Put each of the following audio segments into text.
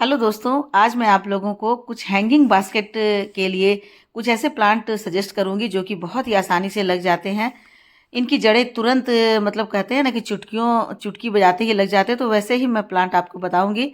Hello दोस्तों, आज मैं आप लोगों को कुछ हैंगिंग बास्केट के लिए कुछ ऐसे प्लांट सजेस्ट करूंगी जो कि बहुत ही आसानी से लग जाते हैं। इनकी जड़ें तुरंत मतलब कहते हैं ना कि चुटकी बजाते ही लग जाते हैं, तो वैसे ही मैं प्लांट आपको बताऊंगी।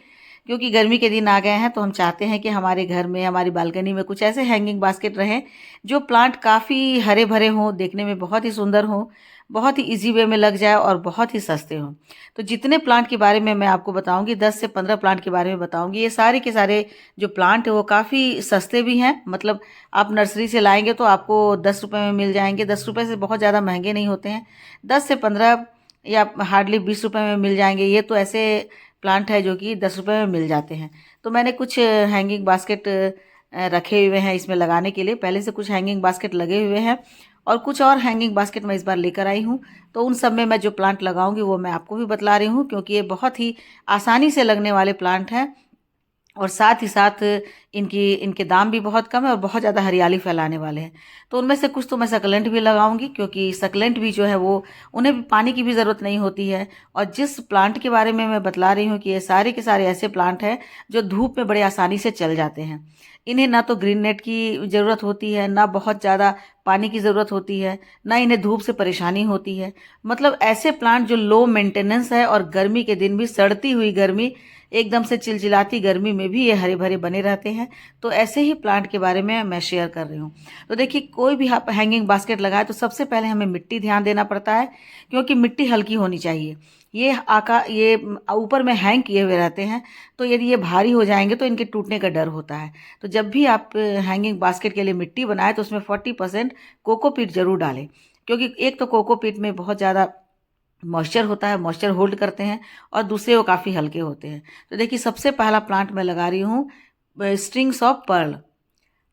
क्योंकि गर्मी के दिन आ गए हैं तो हम चाहते हैं कि हमारे घर में, हमारी बालकनी में कुछ ऐसे हैंगिंग बास्केट रहें जो प्लांट काफ़ी हरे भरे हों, देखने में बहुत ही सुंदर हों, बहुत ही इजी वे में लग जाए और बहुत ही सस्ते हों। तो जितने प्लांट के बारे में मैं आपको बताऊंगी, 10 से 15 प्लांट के बारे में बताऊंगी, ये सारे के सारे जो प्लांट है वो काफ़ी सस्ते भी हैं। मतलब आप नर्सरी से लाएंगे तो आपको 10 रुपए में मिल जाएंगे। 10 रुपए से बहुत ज़्यादा महंगे नहीं होते हैं। 10 से 15 या हार्डली 20 रुपए में मिल जाएंगे। ये तो ऐसे प्लांट है जो कि 10 रुपए में मिल जाते हैं। तो मैंने कुछ हैंगिंग बास्केट रखे हुए हैं इसमें लगाने के लिए। पहले से कुछ हैंगिंग बास्केट लगे हुए हैं और कुछ और हैंगिंग बास्केट मैं इस बार लेकर आई हूँ। तो उन सब में मैं जो प्लांट लगाऊंगी वो मैं आपको भी बतला रही हूँ, क्योंकि ये बहुत ही आसानी से लगने वाले प्लांट हैं और साथ ही साथ इनके दाम भी बहुत कम है और बहुत ज़्यादा हरियाली फैलाने वाले हैं। तो उनमें से कुछ तो मैं सकलेंट भी लगाऊंगी, क्योंकि सकलेंट भी जो है वो, उन्हें भी पानी की भी ज़रूरत नहीं होती है। और जिस प्लांट के बारे में मैं बतला रही हूँ कि ये सारे के सारे ऐसे प्लांट हैं जो धूप में बड़े आसानी से चल जाते हैं। इन्हें ना तो ग्रीन नेट की ज़रूरत होती है, ना बहुत ज़्यादा पानी की ज़रूरत होती है, ना इन्हें धूप से परेशानी होती है। मतलब ऐसे प्लांट जो लो मेंटेनेंस है और गर्मी के दिन भी, सड़ती हुई गर्मी, एकदम से चिलचिलाती गर्मी में भी ये हरे भरे बने रहते हैं। तो ऐसे ही प्लांट के बारे में मैं शेयर कर रही हूँ। तो देखिए, कोई भी आप हैंगिंग बास्केट लगाए तो सबसे पहले हमें मिट्टी ध्यान देना पड़ता है, क्योंकि मिट्टी हल्की होनी चाहिए। ये ऊपर में हैंग किए हुए रहते हैं, तो यदि ये भारी हो जाएंगे तो इनके टूटने का डर होता है। तो जब भी आप हैंगिंग बास्केट के लिए मिट्टी बनाए तो उसमें 40% कोकोपीट जरूर डालें, क्योंकि एक तो कोकोपीट में बहुत ज़्यादा मॉइस्चर होता है, मॉइस्चर होल्ड करते हैं, और दूसरे वो काफ़ी हल्के होते हैं। तो देखिए, सबसे पहला प्लांट मैं लगा रही हूँ स्ट्रिंग्स ऑफ पर्ल।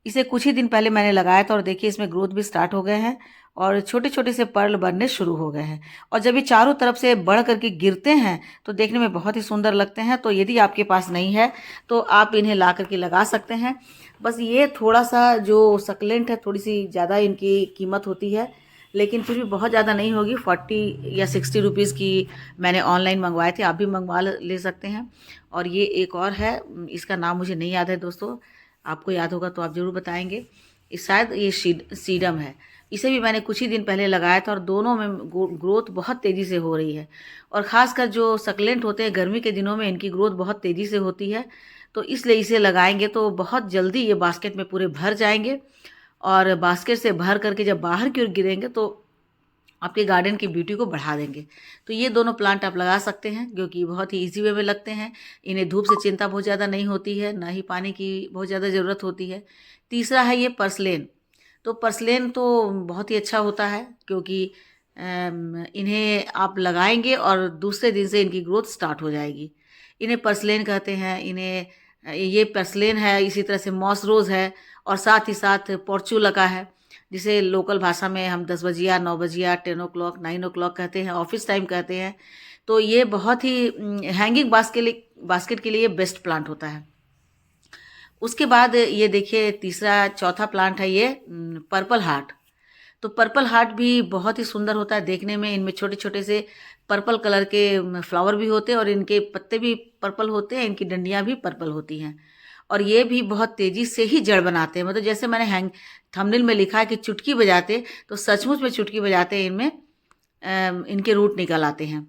इसे कुछ ही दिन पहले मैंने लगाया था और देखिए इसमें ग्रोथ भी स्टार्ट हो गए हैं और छोटे छोटे से पर्ल बनने शुरू हो गए हैं। और जब ये चारों तरफ से बढ़ करके गिरते हैं तो देखने में बहुत ही सुंदर लगते हैं। तो यदि आपके पास नहीं है तो आप इन्हें ला करके लगा सकते हैं। बस ये थोड़ा सा जो सकलेंट है, थोड़ी सी ज़्यादा इनकी कीमत होती है, लेकिन फिर भी बहुत ज़्यादा नहीं होगी। 40 या 60 रुपीज़ की मैंने ऑनलाइन मंगवाए थे, आप भी मंगवा ले सकते हैं। और ये एक और है, इसका नाम मुझे नहीं याद है दोस्तों, आपको याद होगा तो आप ज़रूर बताएंगे। इस शायद ये सीडम है। इसे भी मैंने कुछ ही दिन पहले लगाया था और दोनों में ग्रोथ बहुत तेज़ी से हो रही है। और ख़ासकर जो सकलेंट होते हैं, गर्मी के दिनों में इनकी ग्रोथ बहुत तेज़ी से होती है। तो इसलिए इसे लगाएंगे तो बहुत जल्दी ये बास्केट में पूरे भर जाएंगे, और बास्केट से भर करके जब बाहर की ओर गिरेंगे तो आपके गार्डन की ब्यूटी को बढ़ा देंगे। तो ये दोनों प्लांट आप लगा सकते हैं, जो कि बहुत ही इजी वे में लगते हैं। इन्हें धूप से चिंता बहुत ज़्यादा नहीं होती है, ना ही पानी की बहुत ज़्यादा ज़रूरत होती है। तीसरा है ये पर्सलेन। तो पर्सलेन तो बहुत ही अच्छा होता है, क्योंकि इन्हें आप लगाएंगे और दूसरे दिन से इनकी ग्रोथ स्टार्ट हो जाएगी। इन्हें पर्सलेन कहते हैं। ये पर्सलेन है, इसी तरह से मॉस रोज़ है, और साथ ही साथ पोर्चुलका है, जिसे लोकल भाषा में हम 10 बजिया, 9 बजिया, 10 o'clock, 9 o'clock कहते हैं, ऑफिस टाइम कहते हैं। तो ये बहुत ही हैंगिंग बास्केट के लिए बेस्ट प्लांट होता है। उसके बाद ये देखिए, तीसरा चौथा प्लांट है ये पर्पल हार्ट। तो पर्पल हार्ट भी बहुत ही सुंदर होता है देखने में। इनमें छोटे छोटे से पर्पल कलर के फ्लावर भी होते हैं और इनके पत्ते भी पर्पल होते हैं, इनकी डंडियाँ भी पर्पल होती हैं। और ये भी बहुत तेज़ी से ही जड़ बनाते हैं। मतलब जैसे मैंने थंबनेल में लिखा है कि चुटकी बजाते, तो सचमुच में चुटकी बजाते हैं इनमें इनके रूट निकल आते हैं।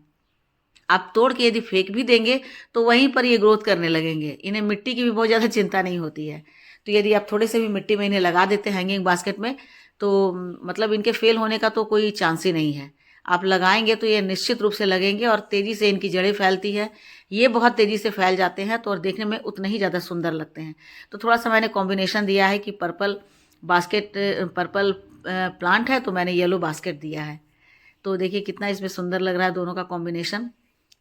आप तोड़ के यदि फेंक भी देंगे तो वहीं पर ये ग्रोथ करने लगेंगे। इन्हें मिट्टी की भी बहुत ज़्यादा चिंता नहीं होती है। तो यदि आप थोड़े से भी मिट्टी में इन्हें लगा देते हैं हैंगिंग बास्केट में, तो मतलब इनके फेल होने का तो कोई चांस ही नहीं है। आप लगाएंगे तो ये निश्चित रूप से लगेंगे और तेज़ी से इनकी जड़ें फैलती है। ये बहुत तेज़ी से फैल जाते हैं तो और देखने में उतना ही ज़्यादा सुंदर लगते हैं। तो थोड़ा सा मैंने कॉम्बिनेशन दिया है कि पर्पल प्लांट है तो मैंने येलो बास्केट दिया है। तो देखिए कितना इसमें सुंदर लग रहा है दोनों का कॉम्बिनेशन।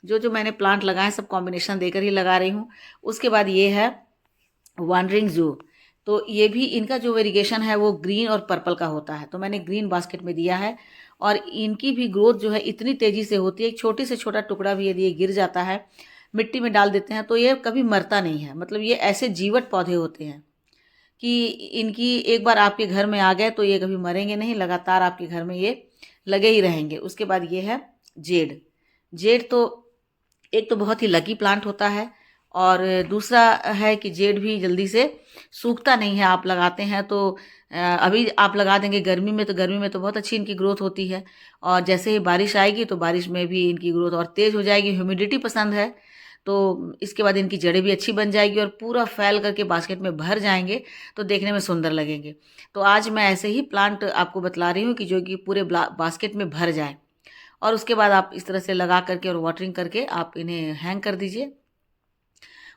जो जो मैंने प्लांट लगाए सब कॉम्बिनेशन देकर ही लगा रही हूँ। उसके बाद ये है वॉन्डरिंग जू। तो ये भी इनका जो वेरिगेशन है वो ग्रीन और पर्पल का होता है, तो मैंने ग्रीन बास्केट में दिया है। और इनकी भी ग्रोथ जो है इतनी तेज़ी से होती है, एक छोटी से छोटा टुकड़ा भी यदि ये गिर जाता है, मिट्टी में डाल देते हैं तो ये कभी मरता नहीं है। मतलब ये ऐसे जीवट पौधे होते हैं कि इनकी एक बार आपके घर में आ गए तो ये कभी मरेंगे नहीं, लगातार आपके घर में ये लगे ही रहेंगे। उसके बाद ये है जेड। जेड तो एक तो बहुत ही लकी प्लांट होता है और दूसरा है कि जेड भी जल्दी से सूखता नहीं है, आप लगाते हैं तो अभी आप लगा देंगे गर्मी में तो बहुत अच्छी इनकी ग्रोथ होती है, और जैसे ही बारिश आएगी तो बारिश में भी इनकी ग्रोथ और तेज़ हो जाएगी। ह्यूमिडिटी पसंद है तो इसके बाद इनकी जड़ें भी अच्छी बन जाएगी और पूरा फैल करके बास्केट में भर जाएंगे तो देखने में सुंदर लगेंगे। तो आज मैं ऐसे ही प्लांट आपको बतला रही हूँ कि जो कि पूरे बास्केट में भर जाए, और उसके बाद आप इस तरह से लगा करके और वाटरिंग करके आप इन्हें हैंग कर दीजिए,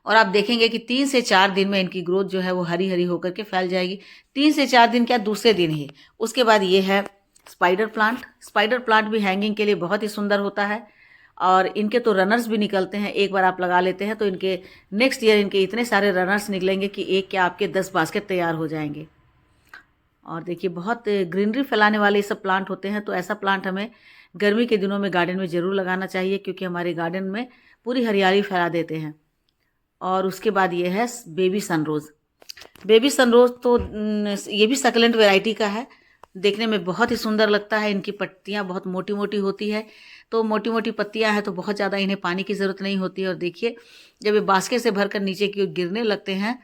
और आप देखेंगे कि 3 से 4 दिन में इनकी ग्रोथ जो है वो हरी हरी होकर के फैल जाएगी। 3 से 4 दिन क्या, दूसरे दिन ही। उसके बाद ये है स्पाइडर प्लांट। स्पाइडर प्लांट भी हैंगिंग के लिए बहुत ही सुंदर होता है, और इनके तो रनर्स भी निकलते हैं। एक बार आप लगा लेते हैं तो इनके नेक्स्ट ईयर इनके इतने सारे रनर्स निकलेंगे कि एक क्या आपके 10 बास्केट तैयार हो जाएंगे। और देखिए बहुत ग्रीनरी फैलाने वाले ये सब प्लांट होते हैं, तो ऐसा प्लांट हमें गर्मी के दिनों में गार्डन में ज़रूर लगाना चाहिए, क्योंकि हमारे गार्डन में पूरी हरियाली फैला देते हैं। और उसके बाद ये है बेबी सनरोज़। बेबी सनरोज़ तो ये भी सकलेंट वैरायटी का है, देखने में बहुत ही सुंदर लगता है। इनकी पत्तियां बहुत मोटी मोटी होती है, तो मोटी मोटी पत्तियां हैं तो बहुत ज़्यादा इन्हें पानी की ज़रूरत नहीं होती है। और देखिए जब ये बास्केट से भरकर नीचे की ओर गिरने लगते हैं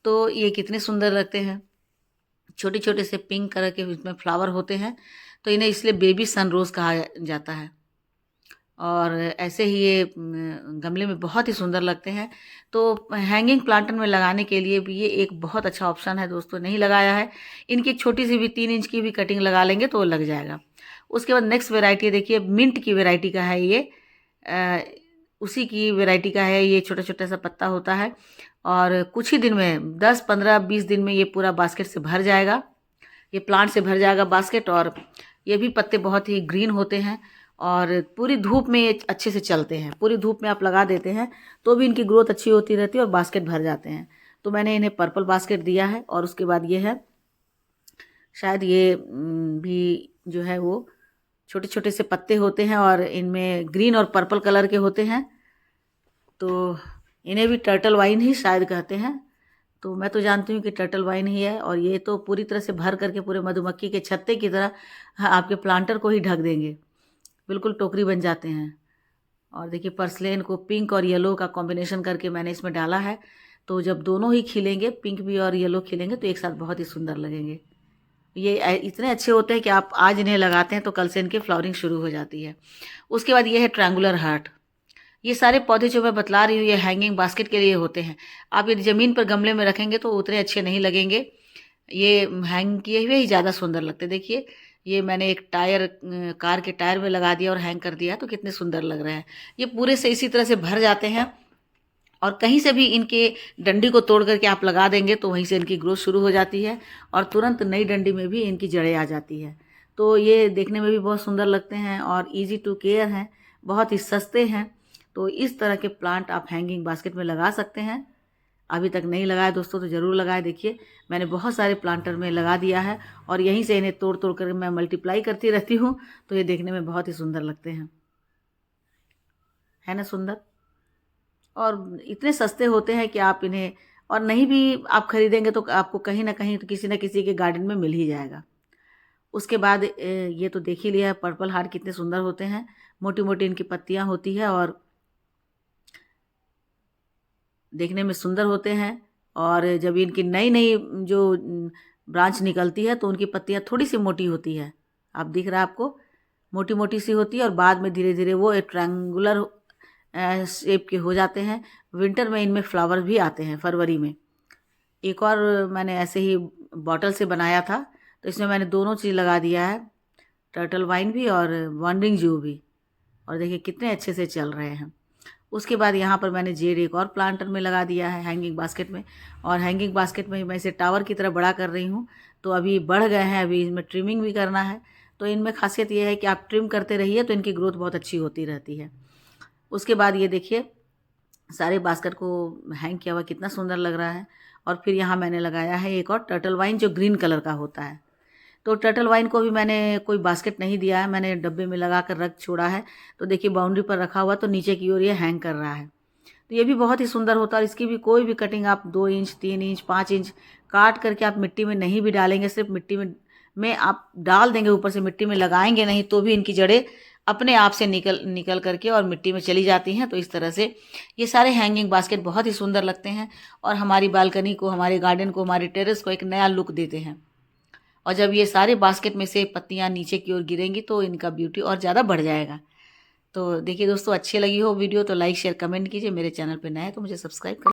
तो ये कितने सुंदर लगते हैं। छोटे छोटे से पिंक कलर के इसमें फ्लावर होते हैं, तो इन्हें इसलिए बेबी सनरोज़ कहा जाता है। और ऐसे ही ये गमले में बहुत ही सुंदर लगते हैं। तो हैंगिंग प्लांटर में लगाने के लिए भी ये एक बहुत अच्छा ऑप्शन है दोस्तों। नहीं लगाया है, इनकी छोटी सी भी 3 इंच की भी कटिंग लगा लेंगे तो लग जाएगा। उसके बाद नेक्स्ट वेराइटी देखिए, मिंट की वेराइटी का है ये। उसी की वेराइटी का है ये, छोटा छोटा सा पत्ता होता है, और कुछ ही दिन में 10 15 20 दिन में ये पूरा बास्केट से भर जाएगा। ये प्लांट से भर जाएगा बास्केट, और ये भी पत्ते बहुत ही ग्रीन होते हैं, और पूरी धूप में ये अच्छे से चलते हैं। पूरी धूप में आप लगा देते हैं तो भी इनकी ग्रोथ अच्छी होती रहती है और बास्केट भर जाते हैं। तो मैंने इन्हें पर्पल बास्केट दिया है। और उसके बाद ये है, शायद ये भी जो है वो छोटे छोटे से पत्ते होते हैं और इनमें ग्रीन और पर्पल कलर के होते हैं, तो इन्हें भी टर्टल वाइन ही शायद कहते हैं। तो मैं तो जानती हूँ कि टर्टल वाइन ही है। और ये तो पूरी तरह से भर करके पूरे मधुमक्खी के छत्ते की तरह आपके प्लांटर को ही ढक देंगे, बिल्कुल टोकरी बन जाते हैं। और देखिए पर्सलेन को पिंक और येलो का कॉम्बिनेशन करके मैंने इसमें डाला है, तो जब दोनों ही खिलेंगे, पिंक भी और येलो खिलेंगे, तो एक साथ बहुत ही सुंदर लगेंगे। ये इतने अच्छे होते हैं कि आप आज इन्हें लगाते हैं तो कल से इनकी फ्लावरिंग शुरू हो जाती है। उसके बाद ये है ट्रायंगुलर हार्ट। ये सारे पौधे जो मैं बतला रही हूँ ये हैंगिंग बास्केट के लिए होते हैं। आप यदि ज़मीन पर गमले में रखेंगे तो उतने अच्छे नहीं लगेंगे, ये हैंग किए हुए ही ज़्यादा सुंदर लगते। देखिए ये मैंने एक टायर, कार के टायर में लगा दिया और हैंग कर दिया, तो कितने सुंदर लग रहे हैं। ये पूरे से इसी तरह से भर जाते हैं, और कहीं से भी इनके डंडी को तोड़ करके आप लगा देंगे तो वहीं से इनकी ग्रोथ शुरू हो जाती है, और तुरंत नई डंडी में भी इनकी जड़ें आ जाती है। तो ये देखने में भी बहुत सुंदर लगते हैं और ईजी टू केयर हैं, बहुत ही सस्ते हैं। तो इस तरह के प्लांट आप हैंगिंग बास्केट में लगा सकते हैं। अभी तक नहीं लगाया दोस्तों तो ज़रूर लगाए। देखिए मैंने बहुत सारे प्लांटर में लगा दिया है, और यहीं से इन्हें तोड़ तोड़ कर मैं मल्टीप्लाई करती रहती हूँ, तो ये देखने में बहुत ही सुंदर लगते हैं, है ना सुंदर। और इतने सस्ते होते हैं कि आप इन्हें, और नहीं भी आप खरीदेंगे तो आपको कहीं ना कहीं तो किसी न किसी के गार्डन में मिल ही जाएगा। उसके बाद ये तो देख ही लिया, पर्पल हार्ट कितने सुंदर होते हैं। मोटी मोटी इनकी पत्तियां होती है और देखने में सुंदर होते हैं। और जब इनकी नई नई जो ब्रांच निकलती है तो उनकी पत्तियां थोड़ी सी मोटी होती है, आप दिख रहा है आपको, मोटी मोटी सी होती है, और बाद में धीरे धीरे वो एक ट्रायंगुलर शेप के हो जाते हैं। विंटर में इनमें फ्लावर भी आते हैं, फरवरी में। एक और मैंने ऐसे ही बॉटल से बनाया था, तो इसमें मैंने दोनों चीज़ लगा दिया है, टर्टल वाइन भी और वॉन्डरिंग जू भी, और देखिए कितने अच्छे से चल रहे हैं। उसके बाद यहाँ पर मैंने जेड एक और प्लांटर में लगा दिया है हैंगिंग बास्केट में, और हैंगिंग बास्केट में मैं इसे टावर की तरह बड़ा कर रही हूँ, तो अभी बढ़ गए हैं, अभी इनमें ट्रिमिंग भी करना है। तो इनमें खासियत ये है कि आप ट्रिम करते रहिए तो इनकी ग्रोथ बहुत अच्छी होती रहती है। उसके बाद ये देखिए सारे बास्केट को हैंग किया हुआ कितना सुंदर लग रहा है। और फिर यहाँ मैंने लगाया है एक और टर्टल वाइन जो ग्रीन कलर का होता है। तो टर्टल वाइन को भी मैंने कोई बास्केट नहीं दिया है, मैंने डब्बे में लगा कर रख छोड़ा है। तो देखिए बाउंड्री पर रखा हुआ, तो नीचे की ओर ये हैंग कर रहा है। तो ये भी बहुत ही सुंदर होता है, और इसकी भी कोई भी कटिंग आप 2 इंच 3 इंच 5 इंच काट करके आप मिट्टी में नहीं भी डालेंगे, सिर्फ मिट्टी में आप डाल देंगे, ऊपर से मिट्टी में लगाएंगे नहीं, तो भी इनकी जड़ें अपने आप से निकल करके और मिट्टी में चली जाती हैं। तो इस तरह से ये सारे हैंगिंग बास्केट बहुत ही सुंदर लगते हैं और हमारी बालकनी को, हमारे गार्डन को, हमारे टेरेस को एक नया लुक देते हैं। और जब ये सारे बास्केट में से पत्तियां नीचे की ओर गिरेंगी तो इनका ब्यूटी और ज़्यादा बढ़ जाएगा। तो देखिए दोस्तों, अच्छी लगी हो वीडियो तो लाइक शेयर कमेंट कीजिए। मेरे चैनल पे नए हैं तो मुझे सब्सक्राइब करिए।